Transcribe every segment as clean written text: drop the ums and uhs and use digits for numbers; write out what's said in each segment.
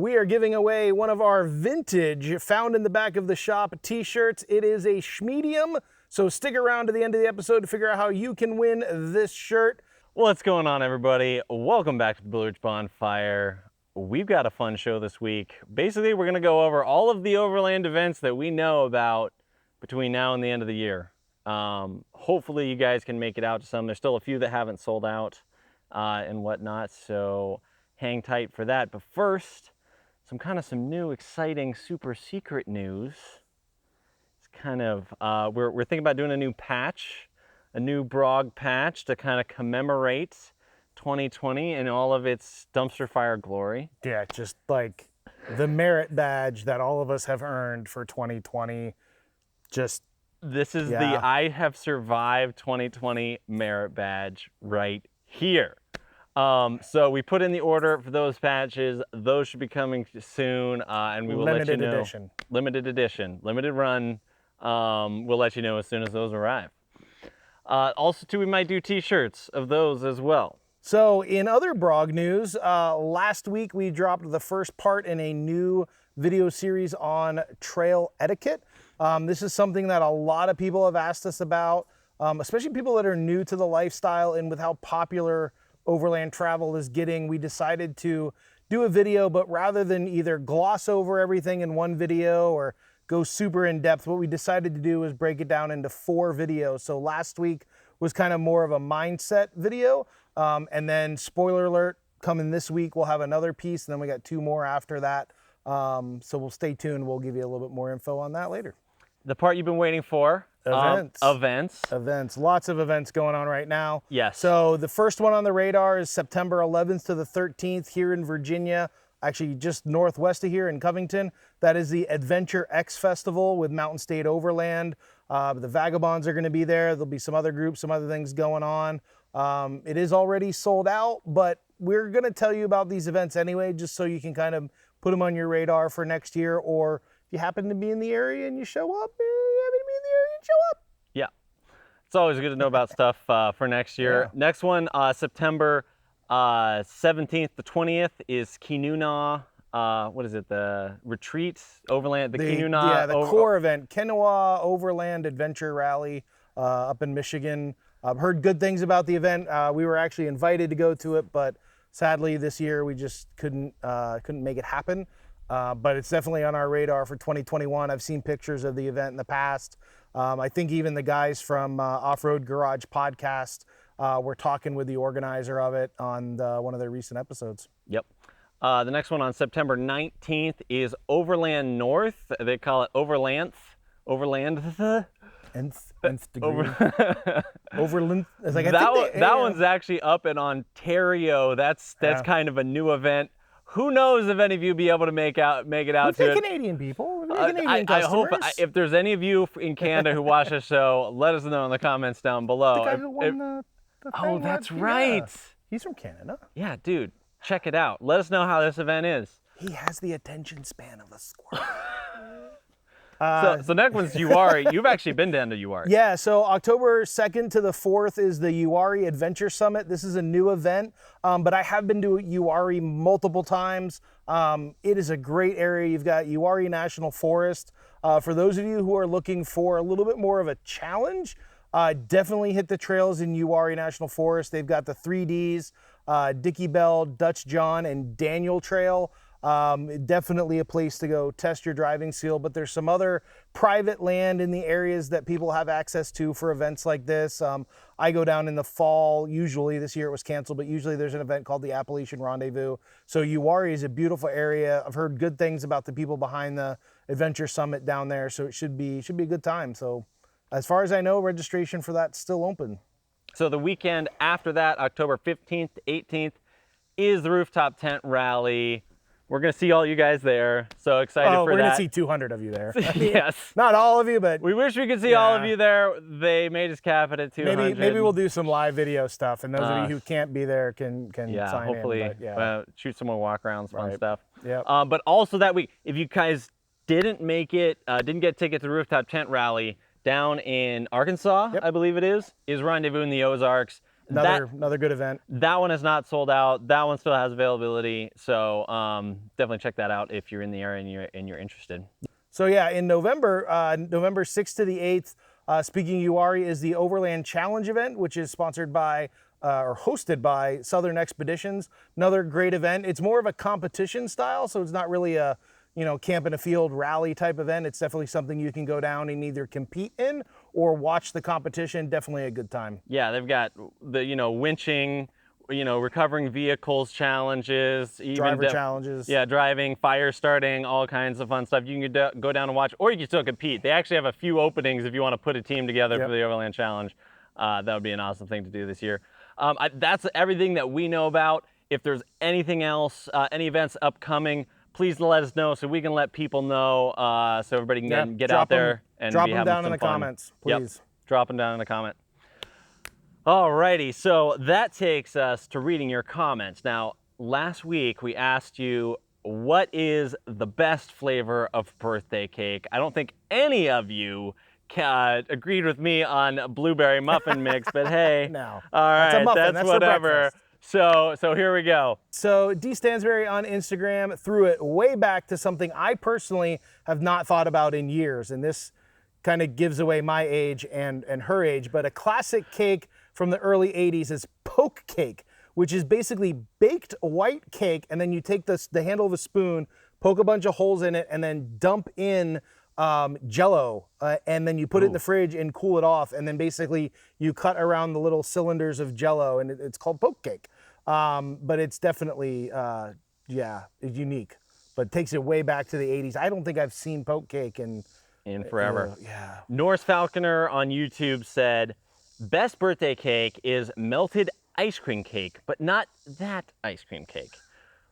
we are giving away one of our vintage, found in the back of the shop, t-shirts. It is a schmedium, so stick around to the end of the episode to figure out how you can win this shirt. What's going on, everybody? Welcome back to the Blue Ridge Bonfire. We've got a fun show this week. Basically, we're going to go over all of the Overland events that we know about between now and the end of the year. Hopefully, you guys can make it out to some. There's still a few that haven't sold out and whatnot, so hang tight for that. But first, some new, exciting, super secret news. It's kind of, we're thinking about doing a new patch, a new Brog patch to kind of commemorate 2020 and all of its dumpster fire glory. Yeah, just like the merit badge that all of us have earned for 2020. This is the I have survived 2020 merit badge right here. So we put in the order for those patches. Those should be coming soon, and we will let you know. Limited edition, limited run. We'll let you know as soon as those arrive. Also, too, we might do t-shirts of those as well. So in other Brog news, last week we dropped the first part in a new video series on trail etiquette. This is something that a lot of people have asked us about, especially people that are new to the lifestyle, and with how popular overland travel is getting, we decided to do a video, but rather than either gloss over everything in one video or go super in depth, what we decided to do is break it down into 4 videos. So last week was kind of more of a mindset video. And then spoiler alert, coming this week, we'll have another piece, and then we got 2 more after that. So we'll stay tuned. We'll give you a little bit more info on that later. The part you've been waiting for. Events. Lots of events going on right now. Yes. So the first one on the radar is September 11th to the 13th here in Virginia, actually just northwest of here in Covington. That is the Adventure X Festival with Mountain State Overland. The Vagabonds are going to be there. There'll be some other groups, some other things going on. It is already sold out, but we're going to tell you about these events anyway, just so you can kind of put them on your radar for next year, or if you happen to be in the area and you show up, show up. Yeah, it's always good to know about stuff for next year. Yeah. Next one, September 17th to 20th is Kenuna. What is it? The retreat, Overland, the Kenuna. Yeah, the core event, Kenua Overland Adventure Rally up in Michigan. I've heard good things about the event. We were actually invited to go to it, but sadly this year we just couldn't make it happen. But it's definitely on our radar for 2021. I've seen pictures of the event in the past. I think even the guys from Off-Road Garage podcast were talking with the organizer of it on one of their recent episodes. Yep. The next one on September 19th is Overland North. They call it Overland. Nth degree. Overland. Like, that one's actually up in Ontario. That's kind of a new event. Who knows if any of you be able to make it out to it. Canadian people. Canadian I hope if there's any of you in Canada who watch the show, let us know in the comments down below. The guy who won the oh, that's right. Yeah. He's from Canada. Yeah, dude, check it out. Let us know how this event is. He has the attention span of a squirrel. So next one's Uwharrie. You've actually been down to Uwharrie. Yeah, so October 2nd to the 4th is the Uwharrie Adventure Summit. This is a new event, but I have been to Uwharrie multiple times. It is a great area. You've got Uwharrie National Forest. For those of you who are looking for a little bit more of a challenge, definitely hit the trails in Uwharrie National Forest. They've got the 3Ds, Dickie Bell, Dutch John, and Daniel Trail. Definitely a place to go test your driving skill, but there's some other private land in the areas that people have access to for events like this. I go down in the fall, usually. This year it was canceled, but usually there's an event called the Appalachian Rendezvous. So Uwharrie is a beautiful area. I've heard good things about the people behind the Adventure Summit down there, so it should be a good time. So as far as I know, registration for that's still open. So the weekend after that, October 15th to 18th, is the Rooftop Tent Rally. We're going to see all you guys there. So excited for that. We're going to see 200 of you there. Yes. Not all of you, but... We wish we could see all of you there. They may just cap it at 200. Maybe we'll do some live video stuff, and those of you who can't be there can sign hopefully, in. Hopefully, shoot some more walk-arounds, fun stuff. Yeah. But also that week, if you guys didn't make it, didn't get tickets to the Rooftop Tent Rally, down in Arkansas, I believe it is Rendezvous in the Ozarks. Another good event. That one is not sold out. That one still has availability. So definitely check that out if you're in the area and you're interested. So yeah, in November, November 6th to the 8th, speaking UARI, is the Overland Challenge event, which is sponsored by or hosted by Southern Expeditions. Another great event. It's more of a competition style, so it's not really a camp in a field rally type event. It's definitely something you can go down and either compete in or watch the competition. Definitely a good time. Yeah, they've got the winching, recovering vehicles challenges, even driver challenges. Yeah, driving, fire starting, all kinds of fun stuff. You can go down and watch, or you can still compete. They actually have a few openings if you want to put a team together for the Overland Challenge. That would be an awesome thing to do this year. That's everything that we know about. If there's anything else, any events upcoming, please let us know so we can let people know, so everybody can get out there and drop be them having down some in the fun. comments, please. Yep. Drop them down in the comment. Alrighty, so that takes us to reading your comments. Now, last week we asked you what is the best flavor of birthday cake. I don't think any of you agreed with me on blueberry muffin mix, but hey, No, all right, that's a muffin. that's for whatever. breakfast. So here we go. So D Stansberry on Instagram threw it way back to something I personally have not thought about in years, and this kind of gives away my age and her age, but a classic cake from the early 80s is poke cake, which is basically baked white cake, and then you take the handle of a spoon, poke a bunch of holes in it, and then dump in Jello, and then you put it in the fridge and cool it off, and then basically you cut around the little cylinders of Jello, and it's called poke cake. But it's definitely, it's unique, but takes it way back to the 80s. I don't think I've seen poke cake in forever. Yeah. Norse Falconer on YouTube said, best birthday cake is melted ice cream cake, but not that ice cream cake.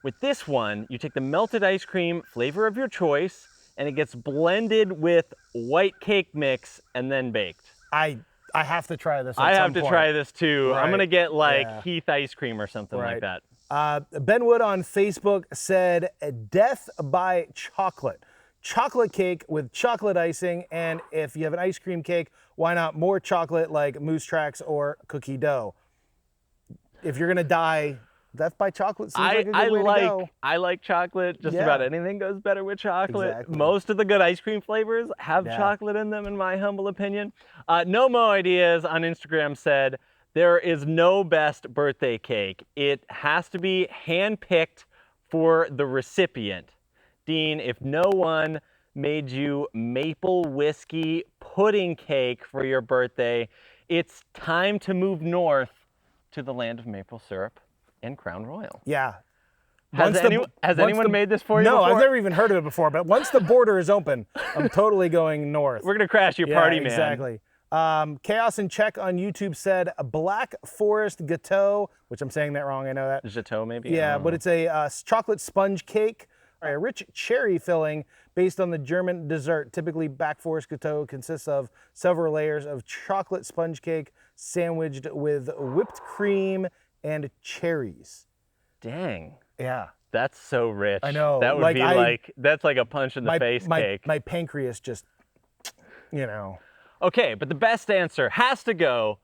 With this one, you take the melted ice cream flavor of your choice, and it gets blended with white cake mix and then baked. I have to try this. I have to try this too. Right. I'm gonna get like Heath ice cream or something like that. Ben Wood on Facebook said, death by chocolate. Chocolate cake with chocolate icing, and if you have an ice cream cake, why not more chocolate like Moose Tracks or cookie dough? If you're gonna die, death by chocolate seems like a good way to go. I like chocolate. Just about anything goes better with chocolate. Exactly. Most of the good ice cream flavors have chocolate in them, in my humble opinion. No Mo Ideas on Instagram said, there is no best birthday cake. It has to be hand-picked for the recipient. Dean, if no one made you maple whiskey pudding cake for your birthday, it's time to move north to the land of maple syrup and Crown Royal. Yeah. Has anyone made this for you No, before? I've never even heard of it before, but once the border is open, I'm totally going north. We're going to crash your party, man. Exactly. Chaos in Czech on YouTube said a Black Forest Gâteau, which I'm saying that wrong, I know that. Gâteau, maybe? Yeah, but it's a chocolate sponge cake, a rich cherry filling based on the German dessert. Typically, Black Forest Gâteau consists of several layers of chocolate sponge cake sandwiched with whipped cream and cherries. Dang. Yeah. That's so rich. I know. That would that's like a punch in the face cake. My pancreas just, Okay, but the best answer has to go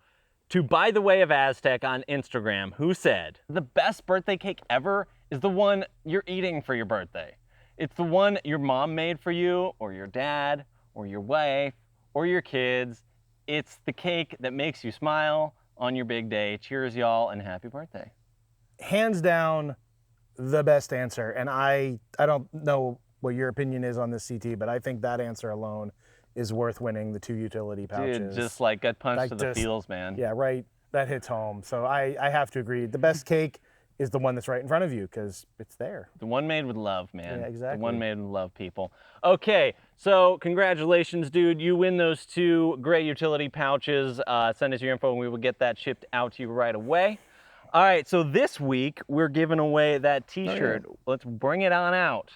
to By the Way of Aztec on Instagram, who said, the best birthday cake ever is the one you're eating for your birthday. It's the one your mom made for you, or your dad, or your wife, or your kids. It's the cake that makes you smile on your big day. Cheers, y'all, and happy birthday. Hands down, the best answer. And I don't know what your opinion is on this, CT, but I think that answer alone is worth winning the 2 utility pouches. Dude, just like gut punch to the feels, man. Yeah, right. That hits home. So I have to agree. The best cake is the one that's right in front of you because it's there. The one made with love, man. Yeah, exactly. The one made with love, people. Okay, so congratulations, dude. You win those 2 great utility pouches. Send us your info and we will get that shipped out to you right away. All right, so this week we're giving away that t-shirt. Oh, yeah. Let's bring it on out.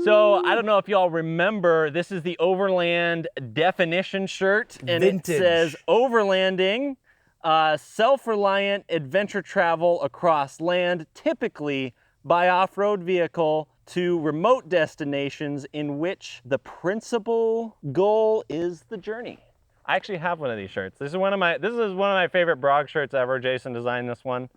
So I don't know if y'all remember, this is the Overland definition shirt, and Vintage. It says Overlanding, self-reliant adventure travel across land, typically by off-road vehicle to remote destinations in which the principal goal is the journey. I actually have one of these shirts. This is one of my favorite Brog shirts ever. Jason designed this one.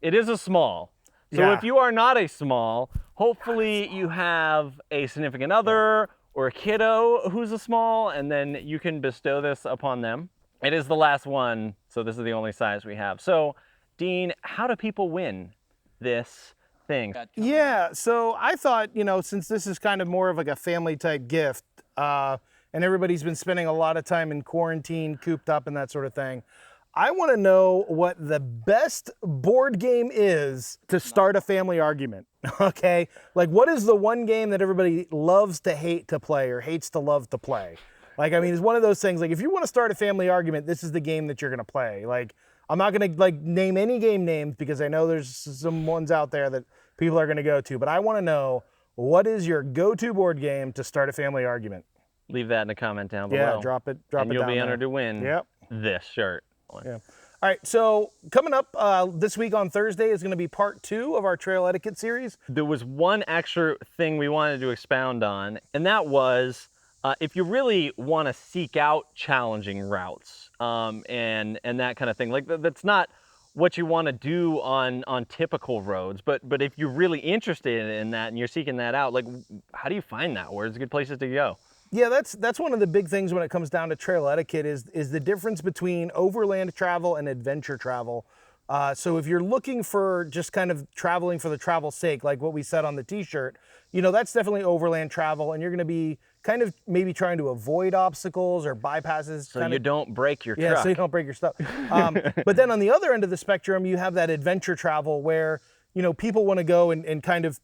It is a small. So Yeah. if you are not a small, hopefully you have a significant other or a kiddo who's a small, and then you can bestow this upon them. It is the last one, so this is the only size we have. So, Dean, how do people win this thing? Yeah, so I thought, since this is kind of more of like a family type gift, and everybody's been spending a lot of time in quarantine, cooped up and that sort of thing, I want to know what the best board game is to start a family argument, okay? Like, what is the one game that everybody loves to hate to play or hates to love to play? Like, I mean, it's one of those things, like, if you want to start a family argument, this is the game that you're going to play. Like, I'm not going to, like, name any game names because I know there's some ones out there that people are going to go to, but I want to know, what is your go-to board game to start a family argument? Leave that in a comment down below. Yeah, drop it and down you'll be there. entered to win this shirt. Yeah. All right, so coming up this week on Thursday is going to be part 2 of our trail etiquette series. There was one extra thing we wanted to expound on, and that was if you really want to seek out challenging routes and that kind of thing. Like, that's not what you want to do on typical roads, but if you're really interested in that and you're seeking that out, like, how do you find that? Where's good places to go? Yeah, that's one of the big things when it comes down to trail etiquette is the difference between overland travel and adventure travel. So if you're looking for just kind of traveling for the travel's sake, like what we said on the t-shirt, that's definitely overland travel, and you're going to be kind of maybe trying to avoid obstacles or bypasses. So you don't break your truck. Yeah, so you don't break your stuff. But then on the other end of the spectrum, you have that adventure travel where, people want to go and kind of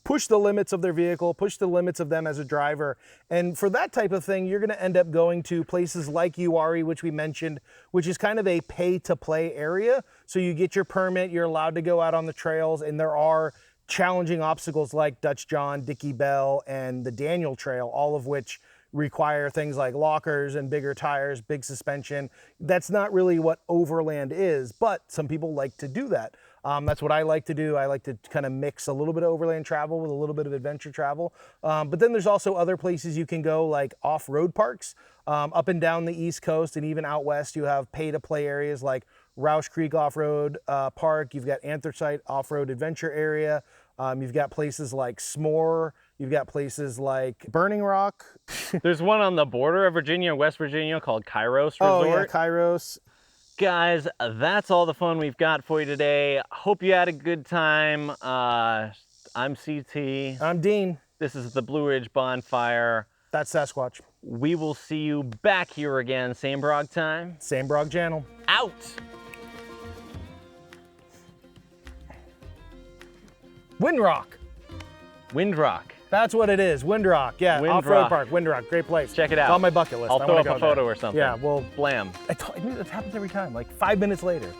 push the limits of their vehicle, push the limits of them as a driver. And for that type of thing, you're going to end up going to places like URI, which we mentioned, which is kind of a pay-to-play area. So you get your permit, you're allowed to go out on the trails, and there are challenging obstacles like Dutch John, Dickie Bell, and the Daniel Trail, all of which require things like lockers and bigger tires, big suspension. That's not really what overland is, but some people like to do that. That's what I like to do. I like to kind of mix a little bit of overland travel with a little bit of adventure travel. But then there's also other places you can go, like off-road parks. Up and down the East Coast and even out west, you have pay-to-play areas like Roush Creek Off-Road Park. You've got Anthracite Off-Road Adventure Area. You've got places like S'more. You've got places like Burning Rock. There's one on the border of Virginia and West Virginia called Kairos Resort. Oh, yeah, Kairos. Guys, that's all the fun we've got for you today. Hope you had a good time. I'm CT. I'm Dean. This is the Blue Ridge Bonfire. That's Sasquatch. We will see you back here again. Same Brog time. Same Brog channel. Out. Windrock. Windrock. That's what it is. Windrock. Yeah, Windrock. Off-road park. Windrock. Great place. Check it out. It's on my bucket list. I'll I throw wanna up a go photo there. or something. Yeah, well, Blam. it happens every time. Like 5 minutes later.